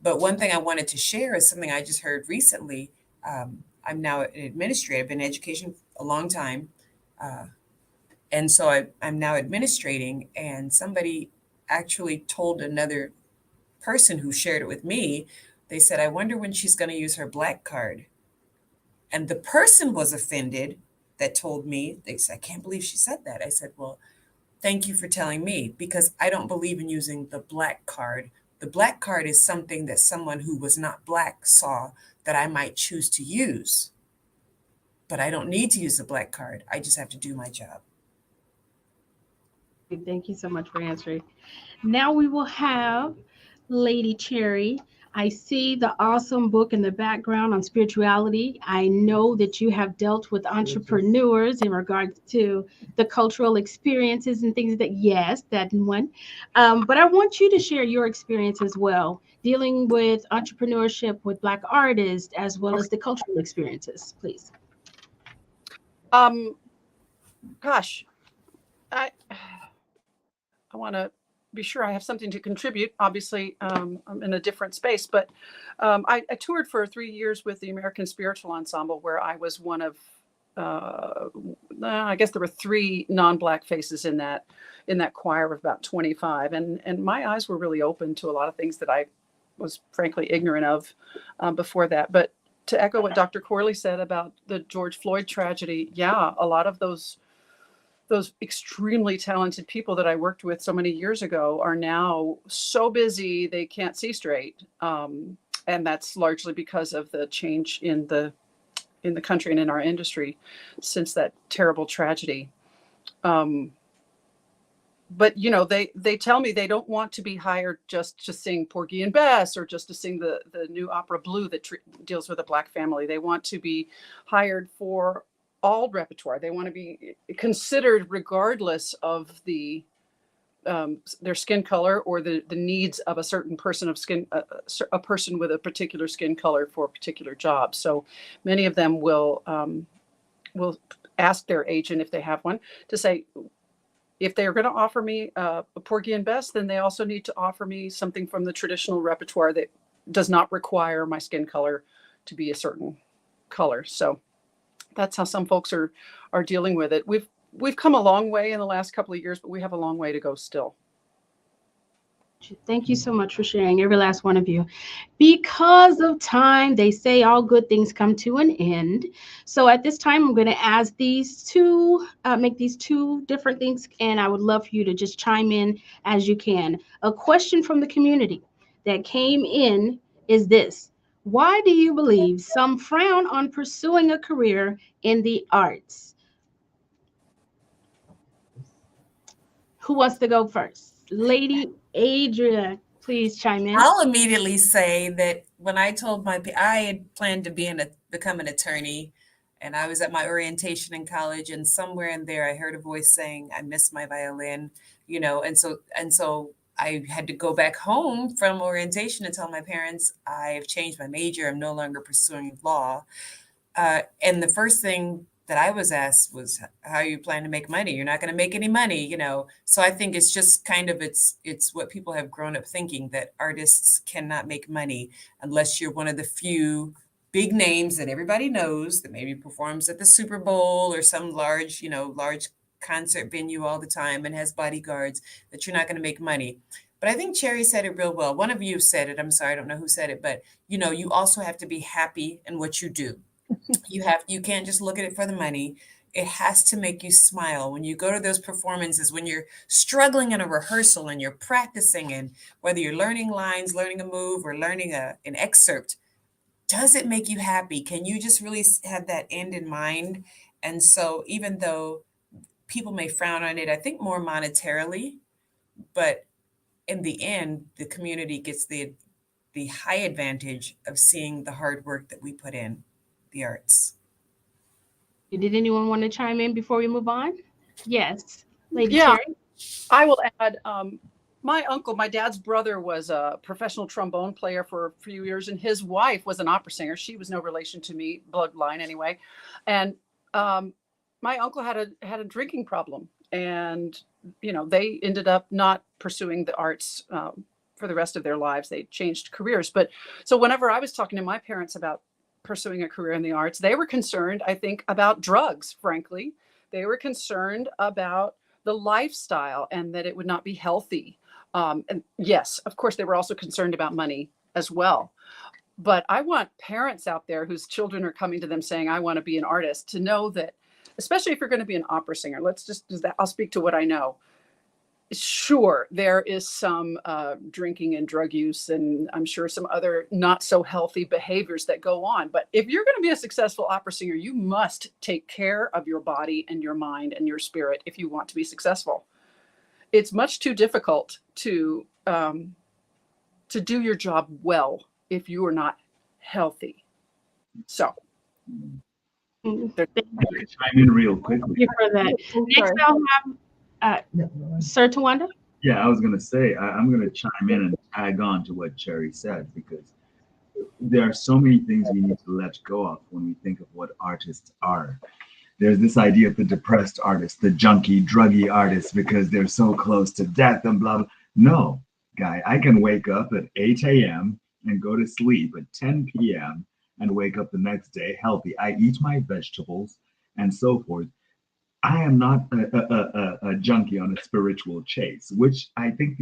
But one thing I wanted to share is something I just heard recently. I'm now an administrator. I've been in education a long time. And so I'm now administrating, and somebody actually told another person who shared it with me. They said, I wonder when she's going to use her Black card. And the person was offended that told me, they said, I can't believe she said that. I said, well, thank you for telling me, because I don't believe in using the Black card. The Black card is something that someone who was not Black saw that I might choose to use. But I don't need to use the Black card. I just have to do my job. Thank you so much for answering. Now we will have Lady Cherry. I see the awesome book in the background on spirituality. I know that you have dealt with entrepreneurs in regards to the cultural experiences and things that one. But I want you to share your experience as well, dealing with entrepreneurship with Black artists, as well as the cultural experiences, please. Gosh, I want to be sure I have something to contribute. Obviously, I'm in a different space, but I toured for 3 years with the American Spiritual Ensemble, where I was one of, I guess there were 3 non-Black faces in that choir of about 25, and my eyes were really open to a lot of things that I was frankly ignorant of before that. But to echo what Dr. Corley said about the George Floyd tragedy, yeah, a lot of those extremely talented people that I worked with so many years ago are now so busy they can't see straight. And that's largely because of the change in the country and in our industry since that terrible tragedy. But they tell me they don't want to be hired just to sing Porgy and Bess or just to sing the new opera Blue that deals with a Black family. They want to be hired for all repertoire. They want to be considered regardless of their skin color or the needs of a certain person of skin, a person with a particular skin color for a particular job. So many of them will ask their agent, if they have one, to say, if they're going to offer me a Porgy and Bess, then they also need to offer me something from the traditional repertoire that does not require my skin color to be a certain color. So that's how some folks are dealing with it. We've come a long way in the last couple of years, but we have a long way to go still. Thank you so much for sharing, every last one of you. Because of time, they say all good things come to an end. So at this time, I'm going to ask these two, make these 2 different things, and I would love for you to just chime in as you can. A question from the community that came in is this: why do you believe some frown on pursuing a career in the arts? Who wants to go first? Lady Adria, please chime in. I'll immediately say that when I told I had planned to become an attorney, and I was at my orientation in college, and somewhere in there I heard a voice saying, I miss my violin, and so I had to go back home from orientation and tell my parents, I've changed my major. I'm no longer pursuing law. And the first thing that I was asked was, how you plan to make money? You're not going to make any money, you know? So I think it's just kind of, it's what people have grown up thinking, that artists cannot make money unless you're one of the few big names that everybody knows, that maybe performs at the Super Bowl or some large, large concert venue all the time and has bodyguards, that you're not going to make money. But I think Cherry said it real well. One of you said it. I'm sorry, I don't know who said it, but you also have to be happy in what you do. You can't just look at it for the money. It has to make you smile when you go to those performances, when you're struggling in a rehearsal and you're practicing, and whether you're learning lines, learning a move, or learning an excerpt. Does it make you happy? Can you just really have that end in mind? And so even though people may frown on it, I think more monetarily, but in the end, the community gets the high advantage of seeing the hard work that we put in the arts. Did anyone want to chime in before we move on? Yes, Lady Yeah, Cherry. I will add, my uncle, my dad's brother, was a professional trombone player for a few years, and his wife was an opera singer. She was no relation to me, bloodline anyway. And my uncle had a drinking problem, and they ended up not pursuing the arts for the rest of their lives. They changed careers. But so whenever I was talking to my parents about pursuing a career in the arts, they were concerned, I think, about drugs, frankly. They were concerned about the lifestyle and that it would not be healthy. And yes, of course, they were also concerned about money as well. But I want parents out there whose children are coming to them saying, I want to be an artist, to know that, especially if you're going to be an opera singer, let's just do that. I'll speak to what I know. Sure, there is some drinking and drug use, and I'm sure some other not so healthy behaviors that go on. But if you're going to be a successful opera singer, you must take care of your body and your mind and your spirit if you want to be successful. It's much too difficult to do your job well if you are not healthy. So, Thank Chime in real quickly. you for that. Next, I'll have Sir Tawanda. Yeah, I was going to say, I'm going to chime in and tag on to what Cherry said, because there are so many things we need to let go of when we think of what artists are. There's this idea of the depressed artist, the junkie, druggy artist, because they're so close to death and blah, blah. No, guy, I can wake up at 8 a.m. and go to sleep at 10 p.m. and wake up the next day healthy. I eat my vegetables and so forth. I am not a junkie on a spiritual chase, which I think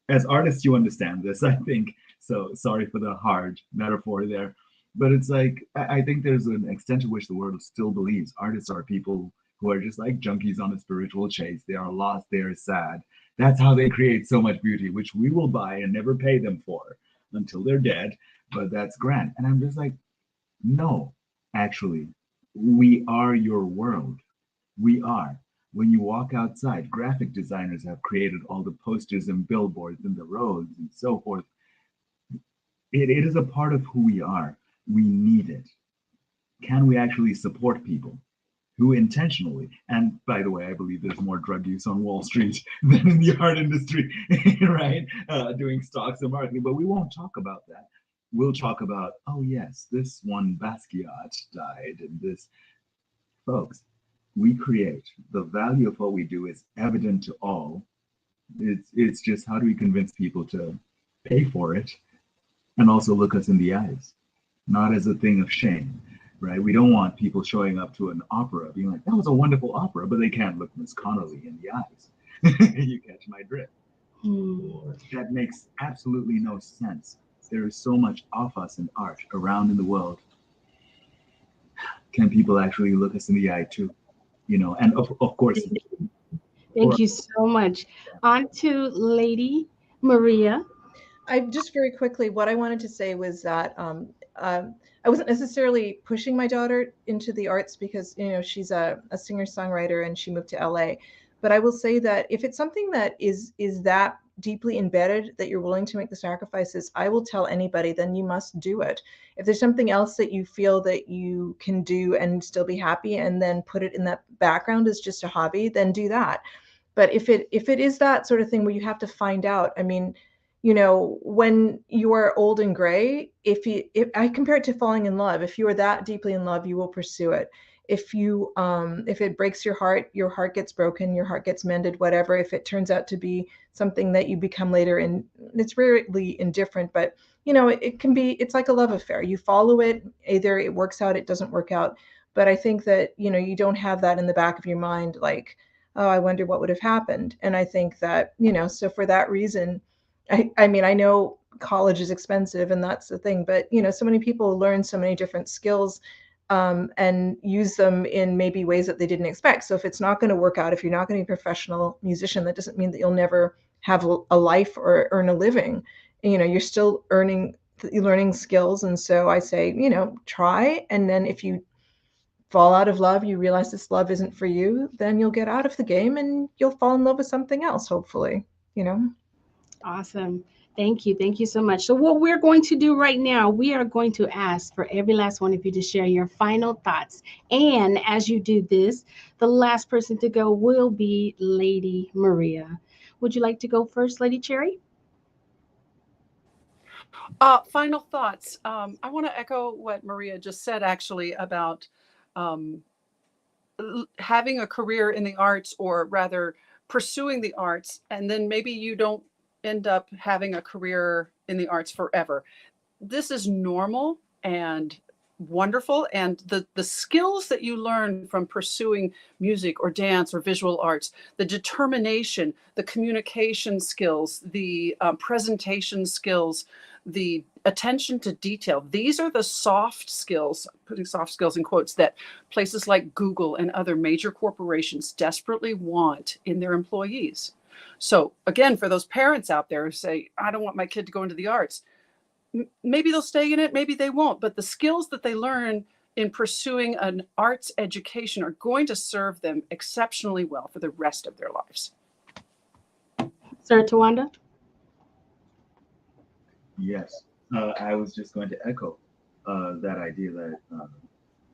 as artists, you understand this, I think. So sorry for the hard metaphor there. But it's like, I think there's an extent to which the world still believes artists are people who are just like junkies on a spiritual chase. They are lost, they are sad. That's how they create so much beauty, which we will buy and never pay them for until they're dead. But that's grand. And I'm just like, no, actually, we are your world. We are. When you walk outside, graphic designers have created all the posters and billboards and the roads and so forth. It is a part of who we are. We need it. Can we actually support people who intentionally, and by the way, I believe there's more drug use on Wall Street than in the art industry, right? Doing stocks and marketing, but we won't talk about that. We'll talk about, oh yes, this one Basquiat died, and this, folks, we create. The value of what we do is evident to all. It's just, how do we convince people to pay for it and also look us in the eyes, not as a thing of shame, right? We don't want people showing up to an opera being like, that was a wonderful opera, but they can't look Miss Connolly in the eyes. You catch my drift. That makes absolutely no sense. There is so much of us in art around in the world. Can people actually look us in the eye too? And of course. Thank you so much. On to Lady Maria. I just very quickly, what I wanted to say was that I wasn't necessarily pushing my daughter into the arts because, she's a singer-songwriter and she moved to LA. But I will say that if it's something that is that deeply embedded that you're willing to make the sacrifices, I will tell anybody, then you must do it. If there's something else that you feel that you can do and still be happy and then put it in that background as just a hobby, then do that. But if it is that sort of thing where you have to find out, I mean, when you are old and gray, if I compare it to falling in love, if you are that deeply in love, you will pursue it. if it breaks your heart gets broken, your heart gets mended, whatever. If it turns out to be something that you become later, and it's rarely indifferent, but it's like a love affair. You follow it, either it works out, it doesn't work out. But I think that, you don't have that in the back of your mind, like, oh, I wonder what would have happened. And I think that, so for that reason, I mean, I know college is expensive and that's the thing, but, so many people learn so many different skills and use them in maybe ways that they didn't expect. So if it's not going to work out, if you're not going to be a professional musician, that doesn't mean that you'll never have a life or earn a living. You're still learning skills. And so I say, try. And then if you fall out of love, you realize this love isn't for you, then you'll get out of the game and you'll fall in love with something else, hopefully. Awesome. Thank you. Thank you so much. So what we're going to do right now, we are going to ask for every last one of you to share your final thoughts. And as you do this, the last person to go will be Lady Maria. Would you like to go first, Lady Cherry? Final thoughts. I want to echo what Maria just said, actually, about having a career in the arts, or rather pursuing the arts, and then maybe you don't end up having a career in the arts forever. This is normal and wonderful. And the skills that you learn from pursuing music or dance or visual arts, the determination, the communication skills, the presentation skills, the attention to detail, these are the soft skills, putting soft skills in quotes, that places like Google and other major corporations desperately want in their employees. So again, for those parents out there who say, I don't want my kid to go into the arts, maybe they'll stay in it, maybe they won't, but the skills that they learn in pursuing an arts education are going to serve them exceptionally well for the rest of their lives. Sir Tawanda? Yes, I was just going to echo that idea that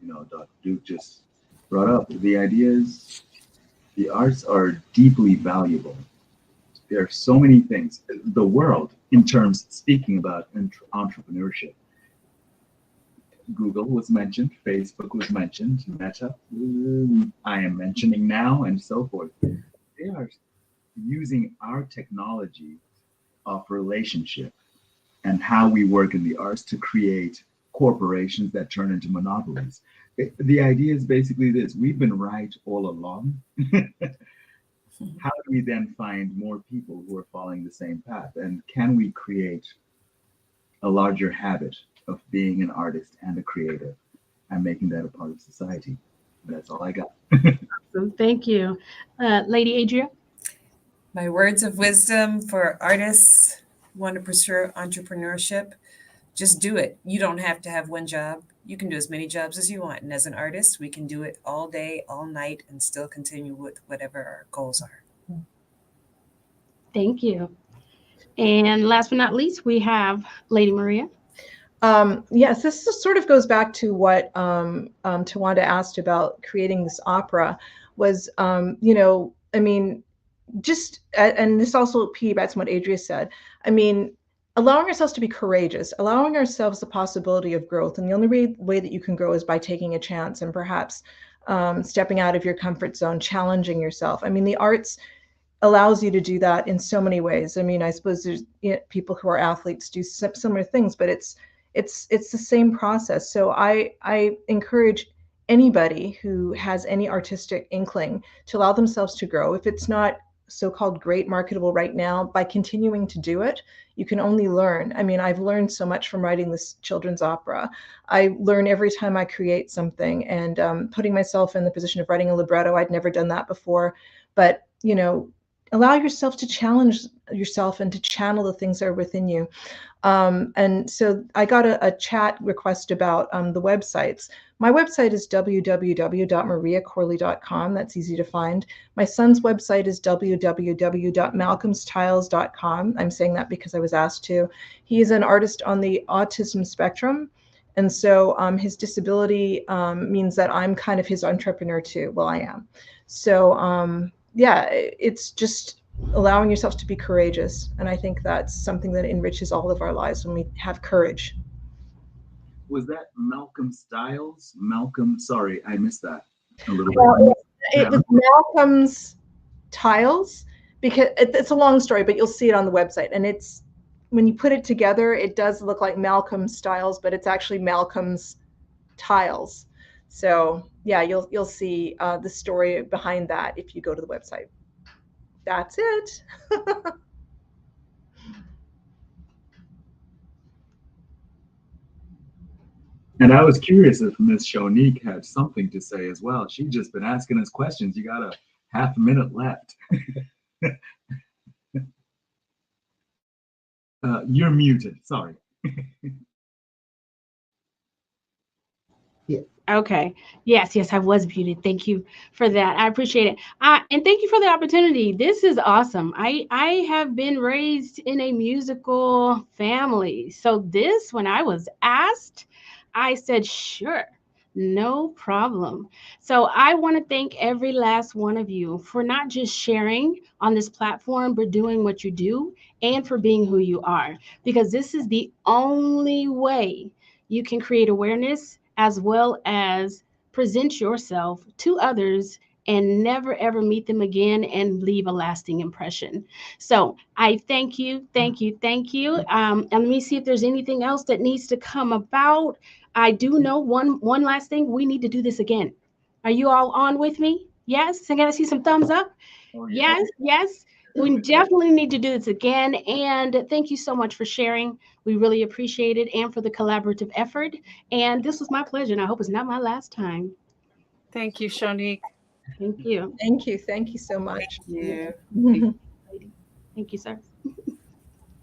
Dr. Duke just brought up. The idea is the arts are deeply valuable. There are so many things. The world, in terms speaking about entrepreneurship, Google was mentioned, Facebook was mentioned, Meta, I am mentioning now, and so forth. They are using our technology of relationship and how we work in the arts to create corporations that turn into monopolies. The idea is basically this: we've been right all along. How do we then find more people who are following the same path? And can we create a larger habit of being an artist and a creative and making that a part of society? That's all I got. Awesome. Thank you. Lady Adria? My words of wisdom for artists who want to pursue entrepreneurship: just do it. You don't have to have one job. You can do as many jobs as you want. And as an artist, we can do it all day, all night, and still continue with whatever our goals are. Thank you. And last but not least, we have Lady Maria. Yes, this sort of goes back to what Tawanda asked about creating this opera. Was, I mean, just, and this also piggybacks on what Adria said. I mean, allowing ourselves to be courageous, allowing ourselves the possibility of growth. And the only way that you can grow is by taking a chance and perhaps stepping out of your comfort zone, challenging yourself. I mean, the arts allows you to do that in so many ways. I mean, I suppose there's people who are athletes do similar things, but it's the same process. So I encourage anybody who has any artistic inkling to allow themselves to grow. If it's not so-called great marketable right now, by continuing to do it, you can only learn. I mean, I've learned so much from writing this children's opera. I learn every time I create something, and putting myself in the position of writing a libretto. I'd never done that before, but allow yourself to challenge yourself and to channel the things that are within you. And so I got a chat request about the websites. My website is www.mariacorley.com. That's easy to find. My son's website is www.malcolmstiles.com. I'm saying that because I was asked to. He is an artist on the autism spectrum. And so his disability means that I'm kind of his entrepreneur too. Well, I am. So yeah, it's just allowing yourself to be courageous. And I think that's something that enriches all of our lives when we have courage. was that Malcolm Styles? Malcolm, sorry, I missed that a little Well, bit. it was Malcolm's Tiles, because it's a long story, but you'll see it on the website. And it's, when you put it together, it does look like Malcolm Styles, but it's actually Malcolm's Tiles. So yeah, you'll see the story behind that if you go to the website. That's it. And I was curious if Miss Shonique had something to say as well. She's just been asking us questions. You got a half a minute left. You're muted, sorry. Okay. Yes, I was muted. Thank you for that. I appreciate it. And thank you for the opportunity. This is awesome. I have been raised in a musical family. So this, when I was asked, I said, sure, no problem. So I want to thank every last one of you for not just sharing on this platform, but doing what you do and for being who you are, because this is the only way you can create awareness as well as present yourself to others and never ever meet them again and leave a lasting impression. So I thank you. And let me see if there's anything else that needs to come about. I do know one last thing. We need to do this again. Are you all on with me? Yes. I gotta see some thumbs up. Oh, yeah. Yes. We definitely need to do this again. And thank you so much for sharing. We really appreciate it, and for the collaborative effort. And this was my pleasure, and I hope it's not my last time. Thank you, Shonique. Thank you. Thank you so much. Thank you. Thank you, sir.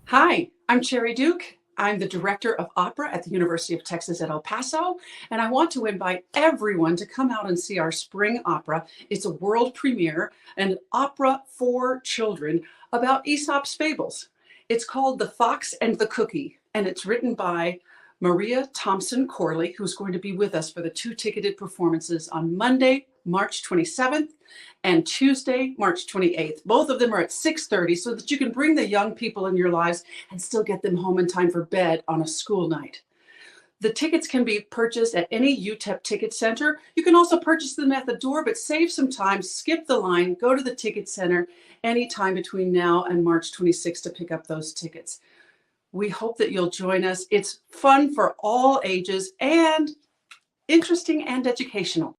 Hi, I'm Cherry Duke. I'm the Director of Opera at the University of Texas at El Paso, and I want to invite everyone to come out and see our spring opera. It's a world premiere, an opera for children about Aesop's fables. It's called The Fox and the Cookie, and it's written by Maria Thompson Corley, who's going to be with us for the 2 ticketed performances on Monday, March 27th, and Tuesday, March 28th. Both of them are at 6:30 so that you can bring the young people in your lives and still get them home in time for bed on a school night. The tickets can be purchased at any UTEP ticket center. You can also purchase them at the door, but save some time, skip the line, go to the ticket center anytime between now and March 26th to pick up those tickets. We hope that you'll join us. It's fun for all ages and interesting and educational.